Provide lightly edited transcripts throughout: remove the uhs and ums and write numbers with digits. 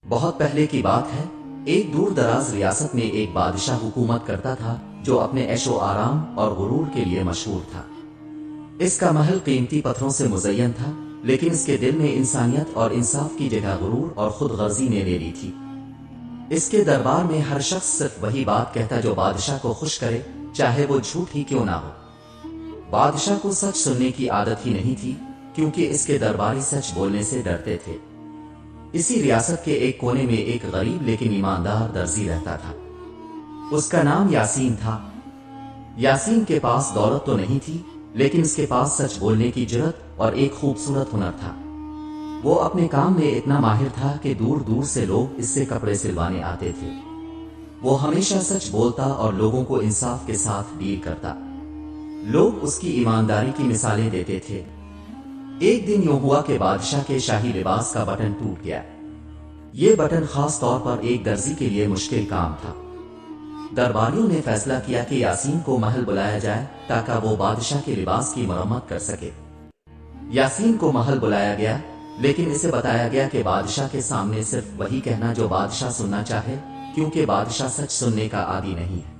بہت پہلے کی بات ہے، ایک دور دراز ریاست میں ایک بادشاہ حکومت کرتا تھا جو اپنے عیش و آرام اور غرور کے لیے مشہور تھا۔ اس کا محل قیمتی پتھروں سے مزین تھا، لیکن اس کے دل میں انسانیت اور انصاف کی جگہ غرور اور خود غرضی نے لے لی تھی۔ اس کے دربار میں ہر شخص صرف وہی بات کہتا جو بادشاہ کو خوش کرے، چاہے وہ جھوٹ ہی کیوں نہ ہو۔ بادشاہ کو سچ سننے کی عادت ہی نہیں تھی، کیونکہ اس کے درباری سچ بولنے سے ڈرتے تھے۔ اسی ریاست کے ایک کونے میں ایک غریب لیکن ایماندار درزی رہتا تھا۔ اس کا نام یاسین تھا۔ یاسین کے پاس دولت تو نہیں تھی، لیکن اس کے پاس سچ بولنے کی جرأت اور ایک خوبصورت ہنر تھا۔ وہ اپنے کام میں اتنا ماہر تھا کہ دور دور سے لوگ اس سے کپڑے سلوانے آتے تھے۔ وہ ہمیشہ سچ بولتا اور لوگوں کو انصاف کے ساتھ ڈیل کرتا۔ لوگ اس کی ایمانداری کی مثالیں دیتے تھے۔ ایک دن یوں ہوا کہ بادشاہ کے شاہی لباس کا بٹن ٹوٹ گیا۔ یہ بٹن خاص طور پر ایک درزی کے لیے مشکل کام تھا۔ درباریوں نے فیصلہ کیا کہ یاسین کو محل بلایا جائے تاکہ وہ بادشاہ کے لباس کی مرمت کر سکے۔ یاسین کو محل بلایا گیا، لیکن اسے بتایا گیا کہ بادشاہ کے سامنے صرف وہی کہنا جو بادشاہ سننا چاہے، کیونکہ بادشاہ سچ سننے کا عادی نہیں ہے۔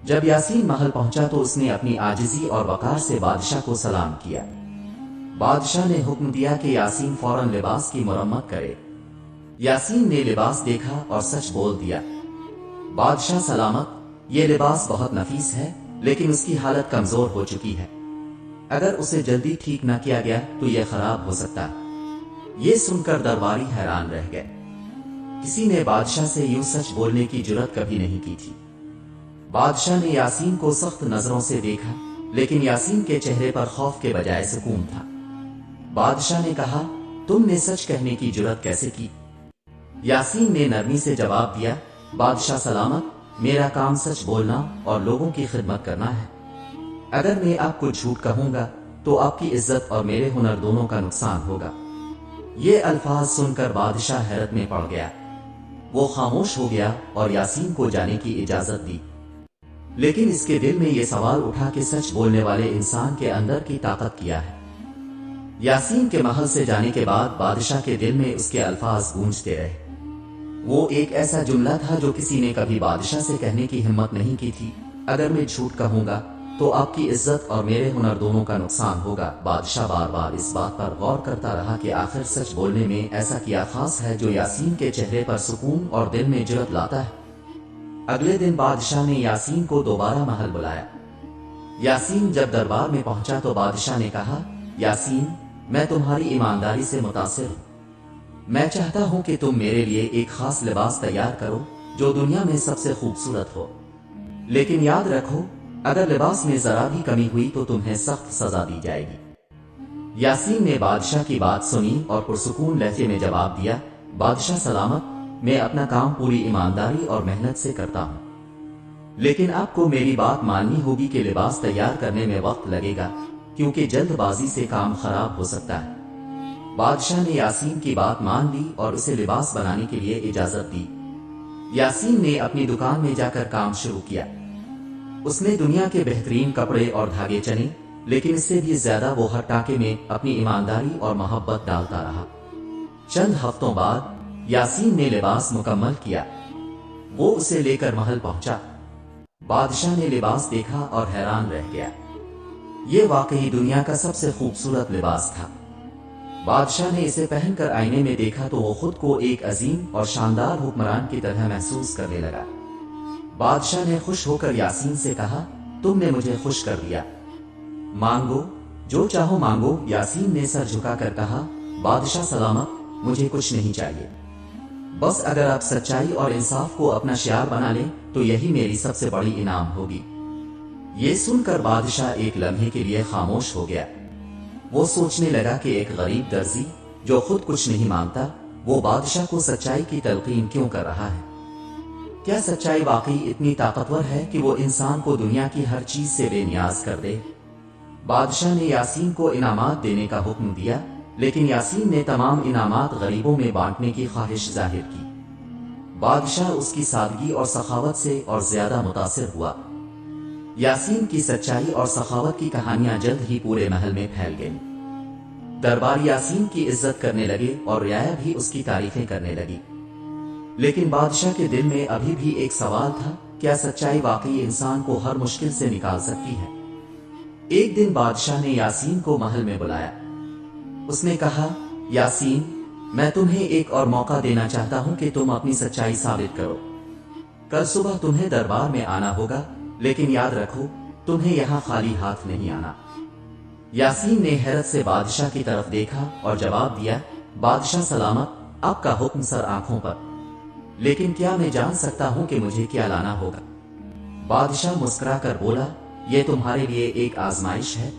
جب یاسین محل پہنچا تو اس نے اپنی عاجزی اور وقار سے بادشاہ کو سلام کیا۔ بادشاہ نے حکم دیا کہ یاسین فوراً لباس کی مرمت کرے۔ یاسین نے لباس دیکھا اور سچ بول دیا۔ بادشاہ سلامت، یہ لباس بہت نفیس ہے، لیکن اس کی حالت کمزور ہو چکی ہے۔ اگر اسے جلدی ٹھیک نہ کیا گیا تو یہ خراب ہو سکتا ہے۔ یہ سن کر درباری حیران رہ گئے۔ کسی نے بادشاہ سے یوں سچ بولنے کی جرأت کبھی نہیں کی تھی۔ بادشاہ نے یاسین کو سخت نظروں سے دیکھا، لیکن یاسین کے چہرے پر خوف کے بجائے سکون تھا۔ بادشاہ نے کہا، تم نے سچ کہنے کی جرأت کیسے کی؟ یاسین نے نرمی سے جواب دیا، بادشاہ سلامت، میرا کام سچ بولنا اور لوگوں کی خدمت کرنا ہے۔ اگر میں آپ کو جھوٹ کہوں گا تو آپ کی عزت اور میرے ہنر دونوں کا نقصان ہوگا۔ یہ الفاظ سن کر بادشاہ حیرت میں پڑ گیا۔ وہ خاموش ہو گیا اور یاسین کو جانے کی اجازت دی۔ لیکن اس کے دل میں یہ سوال اٹھا کہ سچ بولنے والے انسان کے اندر کی طاقت کیا ہے؟ یاسین کے محل سے جانے کے بعد بادشاہ کے دل میں اس کے الفاظ گونجتے رہے۔ وہ ایک ایسا جملہ تھا جو کسی نے کبھی بادشاہ سے کہنے کی ہمت نہیں کی تھی، اگر میں جھوٹ کہوں گا تو آپ کی عزت اور میرے ہنر دونوں کا نقصان ہوگا۔ بادشاہ بار بار اس بات پر غور کرتا رہا کہ آخر سچ بولنے میں ایسا کیا خاص ہے جو یاسین کے چہرے پر سکون اور دل میں جرأت لاتا ہے۔ اگلے دن بادشاہ نے یاسین کو دوبارہ محل بلایا۔ یاسین جب دربار میں پہنچا تو بادشاہ نے کہا، یاسین، میں تمہاری ایمانداری سے متاثر ہوں۔ میں چاہتا ہوں کہ تم میرے لیے ایک خاص لباس تیار کرو جو دنیا میں سب سے خوبصورت ہو، لیکن یاد رکھو، اگر لباس میں ذرا بھی کمی ہوئی تو تمہیں سخت سزا دی جائے گی۔ یاسین نے بادشاہ کی بات سنی اور پرسکون لہجے میں جواب دیا، بادشاہ سلامت، میں اپنا کام پوری ایمانداری اور محنت سے کرتا ہوں، لیکن آپ کو میری بات ماننی ہوگی کہ لباس تیار کرنے میں وقت لگے گا، کیونکہ جلد بازی سے کام خراب ہو سکتا ہے۔ بادشاہ نے یاسین کی بات مان لی اور اسے لباس بنانے کے لیے اجازت دی۔ یاسین نے اپنی دکان میں جا کر کام شروع کیا۔ اس نے دنیا کے بہترین کپڑے اور دھاگے چنے، لیکن اس سے بھی زیادہ وہ ہر ٹانکے میں اپنی ایمانداری اور محبت ڈالتا رہا۔ چند ہفتوں بعد یاسین نے لباس مکمل کیا۔ وہ اسے لے کر محل پہنچا۔ بادشاہ نے لباس دیکھا اور حیران رہ گیا۔ یہ واقعی دنیا کا سب سے خوبصورت لباس تھا۔ بادشاہ نے اسے پہن کر آئینے میں دیکھا تو وہ خود کو ایک عظیم اور شاندار حکمران کی طرح محسوس کرنے لگا۔ بادشاہ نے خوش ہو کر یاسین سے کہا، تم نے مجھے خوش کر دیا، مانگو جو چاہو مانگو۔ یاسین نے سر جھکا کر کہا، بادشاہ سلامت، مجھے کچھ نہیں چاہیے، بس اگر آپ سچائی اور انصاف کو اپنا شعار بنا لیں تو یہی میری سب سے بڑی انعام ہوگی۔ یہ سن کر بادشاہ ایک لمحے کے لیے خاموش ہو گیا۔ وہ سوچنے لگا کہ ایک غریب درزی جو خود کچھ نہیں مانتا، وہ بادشاہ کو سچائی کی تلقین کیوں کر رہا ہے؟ کیا سچائی واقعی اتنی طاقتور ہے کہ وہ انسان کو دنیا کی ہر چیز سے بے نیاز کر دے؟ بادشاہ نے یاسین کو انعامات دینے کا حکم دیا، لیکن یاسین نے تمام انعامات غریبوں میں بانٹنے کی خواہش ظاہر کی۔ بادشاہ اس کی سادگی اور سخاوت سے اور زیادہ متاثر ہوا۔ یاسین کی سچائی اور سخاوت کی کہانیاں جلد ہی پورے محل میں پھیل گئیں۔ دربار یاسین کی عزت کرنے لگے اور رعایا بھی اس کی تعریفیں کرنے لگی۔ لیکن بادشاہ کے دل میں ابھی بھی ایک سوال تھا، کیا سچائی واقعی انسان کو ہر مشکل سے نکال سکتی ہے؟ ایک دن بادشاہ نے یاسین کو محل میں بلایا۔ اس نے کہا، یاسین، میں تمہیں ایک اور موقع دینا چاہتا ہوں کہ تم اپنی سچائی ثابت کرو۔ کل صبح تمہیں دربار میں آنا ہوگا، لیکن یاد رکھو، تمہیں یہاں خالی ہاتھ نہیں آنا۔ یاسین نے حیرت سے بادشاہ کی طرف دیکھا اور جواب دیا، بادشاہ سلامت، آپ کا حکم سر آنکھوں پر، لیکن کیا میں جان سکتا ہوں کہ مجھے کیا لانا ہوگا؟ بادشاہ مسکرا کر بولا، یہ تمہارے لیے ایک آزمائش ہے،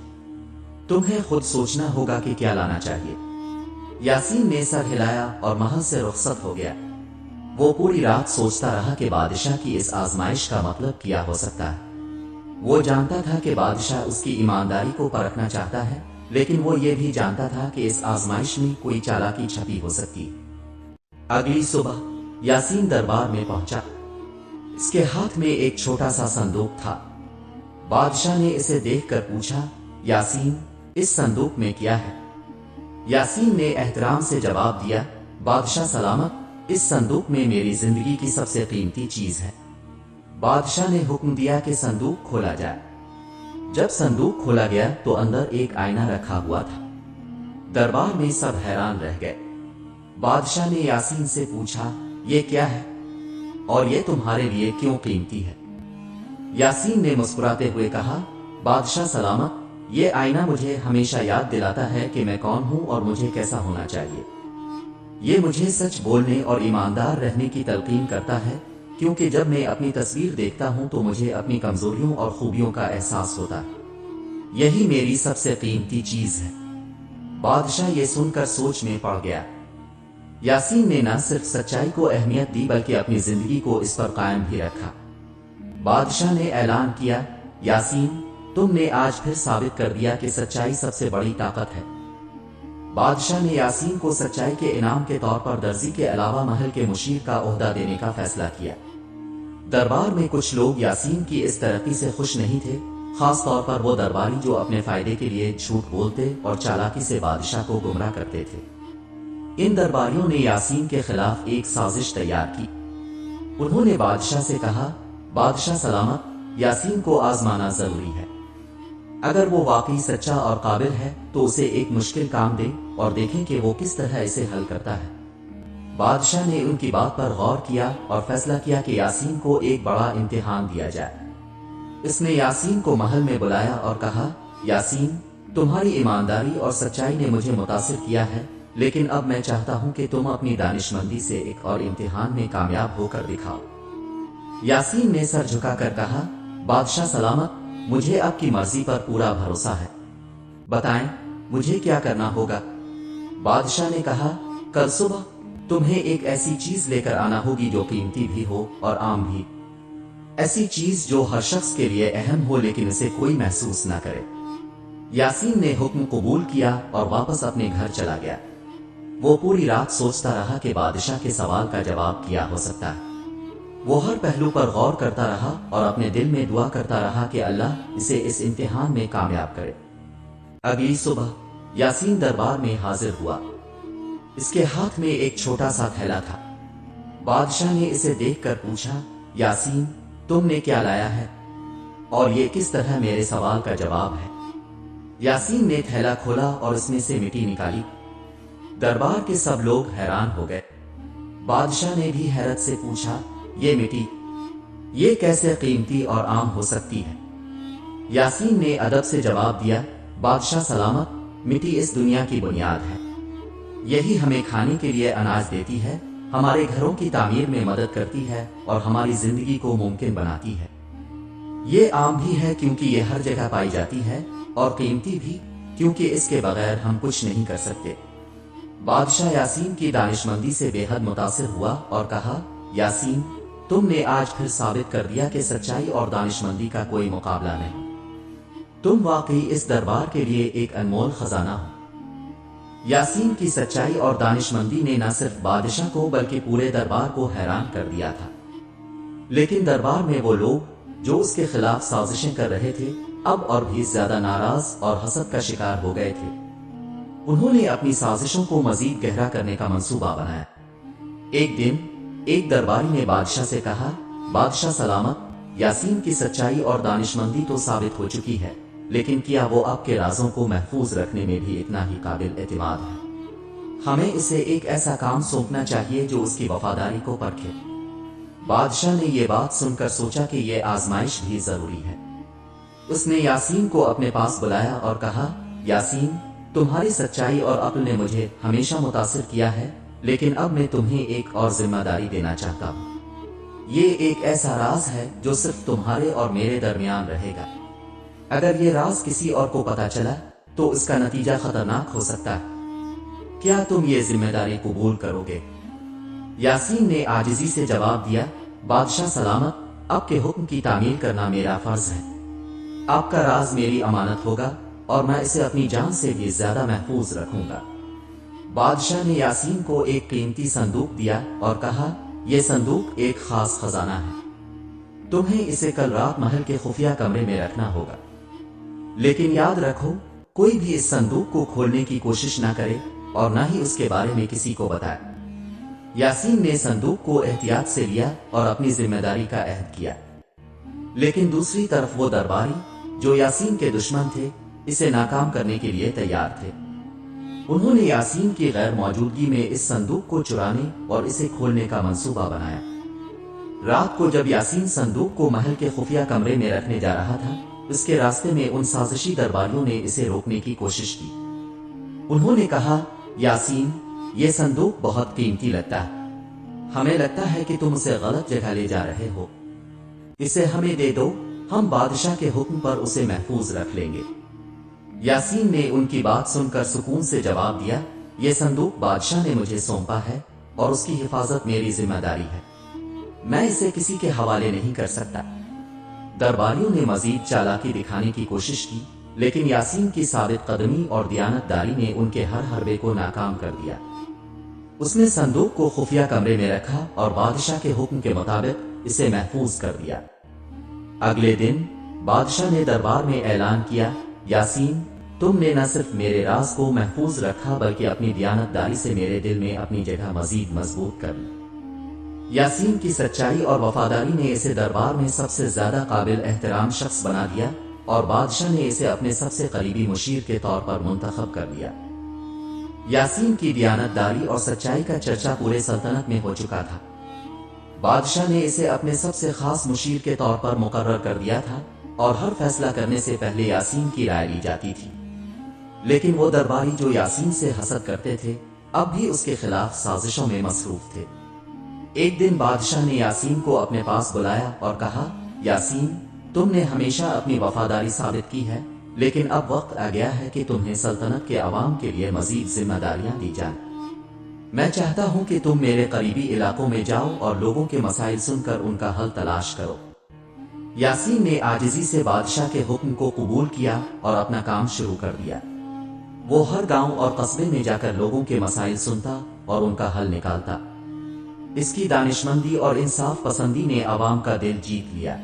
تمہیں خود سوچنا ہوگا کہ کیا لانا چاہیے۔ یاسین نے سر ہلایا اور محل سے رخصت ہو گیا۔ وہ پوری رات سوچتا رہا کہ بادشاہ کی اس آزمائش کا مطلب کیا ہو سکتا ہے۔ وہ جانتا تھا کہ بادشاہ اس کی ایمانداری کو پرکھنا چاہتا ہے، لیکن وہ یہ بھی جانتا تھا کہ اس آزمائش میں کوئی چالاکی چھپی ہو سکتی۔ اگلی صبح یاسین دربار میں پہنچا۔ اس کے ہاتھ میں ایک چھوٹا سا صندوق تھا۔ بادشاہ نے اسے دیکھ کر پوچھا، یاسین، اس صندوق میں کیا ہے؟ یاسین نے احترام سے جواب دیا، بادشاہ سلامت، اس صندوق میں میری زندگی کی سب سے قیمتی چیز ہے۔ بادشاہ نے حکم دیا کہ صندوق کھولا جائے۔ جب صندوق کھولا گیا تو اندر ایک آئینہ رکھا ہوا تھا۔ دربار میں سب حیران رہ گئے۔ بادشاہ نے یاسین سے پوچھا، یہ کیا ہے اور یہ تمہارے لیے کیوں قیمتی ہے؟ یاسین نے مسکراتے ہوئے کہا، بادشاہ سلامت، یہ آئینہ مجھے ہمیشہ یاد دلاتا ہے کہ میں کون ہوں اور مجھے کیسا ہونا چاہیے۔ یہ مجھے سچ بولنے اور ایماندار رہنے کی تلقین کرتا ہے، کیونکہ جب میں اپنی تصویر دیکھتا ہوں تو مجھے اپنی کمزوریوں اور خوبیوں کا احساس ہوتا ہے۔ یہی میری سب سے قیمتی چیز ہے۔ بادشاہ یہ سن کر سوچ میں پڑ گیا۔ یاسین نے نہ صرف سچائی کو اہمیت دی بلکہ اپنی زندگی کو اس پر قائم بھی رکھا۔ بادشاہ نے اعلان کیا، یاسین، تم نے آج پھر ثابت کر دیا کہ سچائی سب سے بڑی طاقت ہے۔ بادشاہ نے یاسین کو سچائی کے انعام کے طور پر درزی کے علاوہ محل کے مشیر کا عہدہ دینے کا فیصلہ کیا۔ دربار میں کچھ لوگ یاسین کی اس ترقی سے خوش نہیں تھے، خاص طور پر وہ درباری جو اپنے فائدے کے لیے جھوٹ بولتے اور چالاکی سے بادشاہ کو گمراہ کرتے تھے۔ ان درباریوں نے یاسین کے خلاف ایک سازش تیار کی۔ انہوں نے بادشاہ سے کہا، بادشاہ سلامت، یاسین کو آزمانا ضروری ہے۔ اگر وہ واقعی سچا اور قابل ہے تو اسے ایک مشکل کام دیں اور دیکھیں کہ وہ کس طرح اسے حل کرتا ہے۔ بادشاہ نے ان کی بات پر غور کیا اور فیصلہ کیا کہ یاسین کو ایک بڑا امتحان دیا جائے۔ اس نے یاسین کو محل میں بلایا اور کہا، یاسین، تمہاری ایمانداری اور سچائی نے مجھے متاثر کیا ہے، لیکن اب میں چاہتا ہوں کہ تم اپنی دانشمندی سے ایک اور امتحان میں کامیاب ہو کر دکھاؤ۔ یاسین نے سر جھکا کر کہا، بادشاہ سلامت، مجھے آپ کی مرضی پر پورا بھروسہ ہے، بتائیں مجھے کیا کرنا ہوگا؟ بادشاہ نے کہا، کل صبح تمہیں ایک ایسی چیز لے کر آنا ہوگی جو قیمتی بھی ہو اور عام بھی، ایسی چیز جو ہر شخص کے لیے اہم ہو لیکن اسے کوئی محسوس نہ کرے۔ یاسین نے حکم قبول کیا اور واپس اپنے گھر چلا گیا۔ وہ پوری رات سوچتا رہا کہ بادشاہ کے سوال کا جواب کیا ہو سکتا ہے۔ وہ ہر پہلو پر غور کرتا رہا اور اپنے دل میں دعا کرتا رہا کہ اللہ اسے اس امتحان میں کامیاب کرے۔ اگلی صبح یاسین دربار میں حاضر ہوا۔ اس کے ہاتھ میں ایک چھوٹا سا تھیلا تھا۔ بادشاہ نے اسے دیکھ کر پوچھا، یاسین، تم نے کیا لایا ہے اور یہ کس طرح میرے سوال کا جواب ہے؟ یاسین نے تھیلا کھولا اور اس میں سے مٹی نکالی۔ دربار کے سب لوگ حیران ہو گئے۔ بادشاہ نے بھی حیرت سے پوچھا، یہ مٹی، یہ کیسے قیمتی اور عام ہو سکتی ہے؟ یاسین نے ادب سے جواب دیا، بادشاہ سلامت، مٹی اس دنیا کی بنیاد ہے۔ یہی ہمیں کھانے کے لیے اناج دیتی ہے، ہمارے گھروں کی تعمیر میں مدد کرتی ہے اور ہماری زندگی کو ممکن بناتی ہے۔ یہ عام بھی ہے کیونکہ یہ ہر جگہ پائی جاتی ہے، اور قیمتی بھی کیونکہ اس کے بغیر ہم کچھ نہیں کر سکتے۔ بادشاہ یاسین کی دانشمندی سے بے حد متاثر ہوا اور کہا، یاسین، تم نے آج پھر ثابت کر دیا کہ سچائی اور دانشمندی کا کوئی مقابلہ نہیں۔ تم واقعی اس دربار کے لیے ایک انمول خزانہ ہو۔ یاسین کی سچائی اور دانشمندی نے نہ صرف بادشاہ کو بلکہ پورے دربار کو حیران کر دیا تھا۔ لیکن دربار میں وہ لوگ جو اس کے خلاف سازشیں کر رہے تھے اب اور بھی زیادہ ناراض اور حسد کا شکار ہو گئے تھے۔ انہوں نے اپنی سازشوں کو مزید گہرا کرنے کا منصوبہ بنایا۔ ایک دن ایک درباری نے بادشاہ سے کہا، بادشاہ سلامت، یاسین کی سچائی اور دانشمندی تو ثابت ہو چکی ہے، لیکن کیا وہ آپ کے رازوں کو محفوظ رکھنے میں بھی اتنا ہی قابل اعتماد ہے؟ ہمیں اسے ایک ایسا کام سونپنا چاہیے جو اس کی وفاداری کو پرکھے۔ بادشاہ نے یہ بات سن کر سوچا کہ یہ آزمائش بھی ضروری ہے۔ اس نے یاسین کو اپنے پاس بلایا اور کہا، یاسین، تمہاری سچائی اور عقل نے مجھے ہمیشہ متاثر کیا ہے، لیکن اب میں تمہیں ایک اور ذمہ داری دینا چاہتا ہوں۔ یہ ایک ایسا راز ہے جو صرف تمہارے اور میرے درمیان رہے گا۔ اگر یہ راز کسی اور کو پتا چلا تو اس کا نتیجہ خطرناک ہو سکتا ہے۔ کیا تم یہ ذمہ داری قبول کرو گے؟ یاسین نے عاجزی سے جواب دیا، بادشاہ سلامت، آپ کے حکم کی تعمیل کرنا میرا فرض ہے۔ آپ کا راز میری امانت ہوگا اور میں اسے اپنی جان سے بھی زیادہ محفوظ رکھوں گا۔ بادشاہ نے یاسین کو ایک قیمتی صندوق دیا اور کہا، یہ صندوق ایک خاص خزانہ ہے، تمہیں اسے کل رات محل کے خفیہ کمرے میں رکھنا ہوگا، لیکن یاد رکھو کوئی بھی اس صندوق کو کھولنے کی کوشش نہ کرے اور نہ ہی اس کے بارے میں کسی کو بتائے۔ یاسین نے صندوق کو احتیاط سے لیا اور اپنی ذمہ داری کا عہد کیا، لیکن دوسری طرف وہ درباری جو یاسین کے دشمن تھے اسے ناکام کرنے کے لیے تیار تھے۔ انہوں نے یاسین کی غیر موجودگی میں اس صندوق کو چرانے اور اسے کھولنے کا منصوبہ بنایا۔ رات کو جب یاسین صندوق کو محل کے خفیہ کمرے میں رکھنے جا رہا تھا، اس کے راستے میں ان سازشی درباریوں نے اسے روکنے کی کوشش کی۔ انہوں نے کہا، یاسین، یہ صندوق بہت قیمتی لگتا ہے، ہمیں لگتا ہے کہ تم اسے غلط جگہ لے جا رہے ہو، اسے ہمیں دے دو، ہم بادشاہ کے حکم پر اسے محفوظ رکھ لیں گے۔ یاسین نے ان کی بات سن کر سکون سے جواب دیا، یہ صندوق بادشاہ نے مجھے سونپا ہے اور اس کی حفاظت میری ذمہ داری ہے، میں اسے کسی کے حوالے نہیں کر سکتا۔ درباریوں نے مزید چالاکی دکھانے کی کوشش کی، لیکن یاسین کی ثابت قدمی اور دیانت داری نے ان کے ہر حربے کو ناکام کر دیا۔ اس نے صندوق کو خفیہ کمرے میں رکھا اور بادشاہ کے حکم کے مطابق اسے محفوظ کر دیا۔ اگلے دن بادشاہ نے دربار میں اعلان کیا، یاسین، تم نے نہ صرف میرے راز کو محفوظ رکھا بلکہ اپنی دیانت داری سے میرے دل میں اپنی جگہ مزید مضبوط کر لی۔ یاسین کی سچائی اور وفاداری نے اسے دربار میں سب سے زیادہ قابل احترام شخص بنا دیا اور بادشاہ نے اسے اپنے سب سے قریبی مشیر کے طور پر منتخب کر لیا۔ یاسین کی دیانت داری اور سچائی کا چرچا پورے سلطنت میں ہو چکا تھا۔ بادشاہ نے اسے اپنے سب سے خاص مشیر کے طور پر مقرر کر دیا تھا اور ہر فیصلہ کرنے سے پہلے یاسین کی رائے لی جاتی تھی۔ لیکن وہ درباری جو یاسین سے حسد کرتے تھے اب بھی اس کے خلاف سازشوں میں مصروف تھے۔ ایک دن بادشاہ نے یاسین کو اپنے پاس بلایا اور کہا، یاسین، تم نے ہمیشہ اپنی وفاداری ثابت کی ہے، لیکن اب وقت آ گیا ہے کہ تمہیں سلطنت کے عوام کے لیے مزید ذمہ داریاں دی جائیں۔ میں چاہتا ہوں کہ تم میرے قریبی علاقوں میں جاؤ اور لوگوں کے مسائل سن کر ان کا حل تلاش کرو۔ یاسین نے عاجزی سے بادشاہ کے حکم کو قبول کیا اور اپنا کام شروع کر دیا۔ وہ ہر گاؤں اور قصبے میں جا کر لوگوں کے مسائل سنتا اور ان کا حل نکالتا۔ اس کی دانشمندی اور انصاف پسندی نے عوام کا دل جیت لیا۔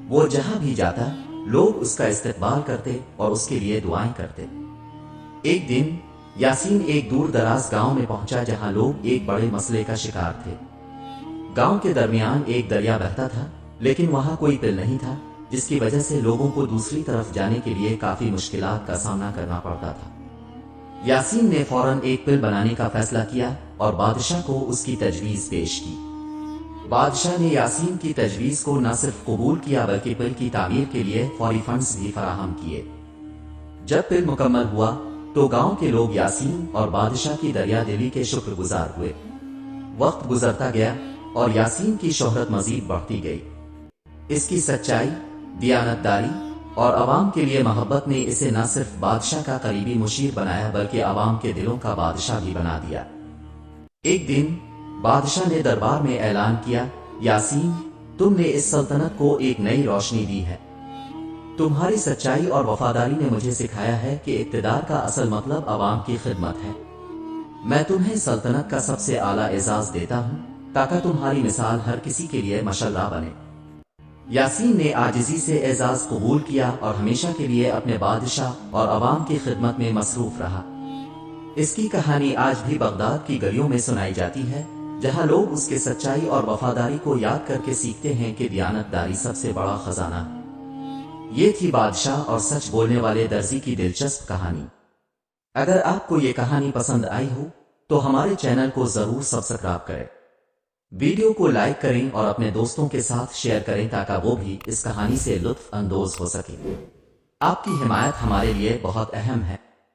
وہ جہاں بھی جاتا لوگ اس کا استقبال کرتے اور اس کے لیے دعائیں کرتے۔ ایک دن یاسین ایک دور دراز گاؤں میں پہنچا جہاں لوگ ایک بڑے مسئلے کا شکار تھے۔ گاؤں کے درمیان ایک دریا بہتا تھا، لیکن وہاں کوئی پل نہیں تھا، جس کی وجہ سے لوگوں کو دوسری طرف جانے کے لیے کافی مشکلات کا سامنا کرنا پڑتا تھا۔ یاسین نے فوراً ایک پل بنانے کا فیصلہ کیا اور بادشاہ کو اس کی تجویز پیش کی۔ بادشاہ نے یاسین کی تجویز کو نہ صرف قبول کیا بلکہ پل کی تعمیر کے لیے فوری فنڈز بھی فراہم کیے۔ جب پل مکمل ہوا تو گاؤں کے لوگ یاسین اور بادشاہ کی دریا دلی کے شکر گزار ہوئے۔ وقت گزرتا گیا اور یاسین کی شہرت مزید بڑھتی گئی۔ اس کی سچائی، دیانت داری اور عوام کے لیے محبت نے اسے نہ صرف بادشاہ کا قریبی مشیر بنایا بلکہ عوام کے دلوں کا بادشاہ بھی بنا دیا۔ ایک دن بادشاہ نے دربار میں اعلان کیا، یاسین، تم نے اس سلطنت کو ایک نئی روشنی دی ہے۔ تمہاری سچائی اور وفاداری نے مجھے سکھایا ہے کہ اقتدار کا اصل مطلب عوام کی خدمت ہے۔ میں تمہیں سلطنت کا سب سے اعلیٰ اعزاز دیتا ہوں تاکہ تمہاری مثال ہر کسی کے لیے مشرہ بنے۔ یاسین نے عاجزی سے اعزاز قبول کیا اور ہمیشہ کے لیے اپنے بادشاہ اور عوام کی خدمت میں مصروف رہا۔ اس کی کہانی آج بھی بغداد کی گلیوں میں سنائی جاتی ہے، جہاں لوگ اس کے سچائی اور وفاداری کو یاد کر کے سیکھتے ہیں کہ دیانتداری سب سے بڑا خزانہ ہے۔ یہ تھی بادشاہ اور سچ بولنے والے درزی کی دلچسپ کہانی۔ اگر آپ کو یہ کہانی پسند آئی ہو تو ہمارے چینل کو ضرور سبسکرائب کریں، ویڈیو کو لائک کریں اور اپنے دوستوں کے ساتھ شیئر کریں تاکہ وہ بھی اس کہانی سے لطف اندوز ہو سکیں۔ آپ کی حمایت ہمارے لیے بہت اہم ہے۔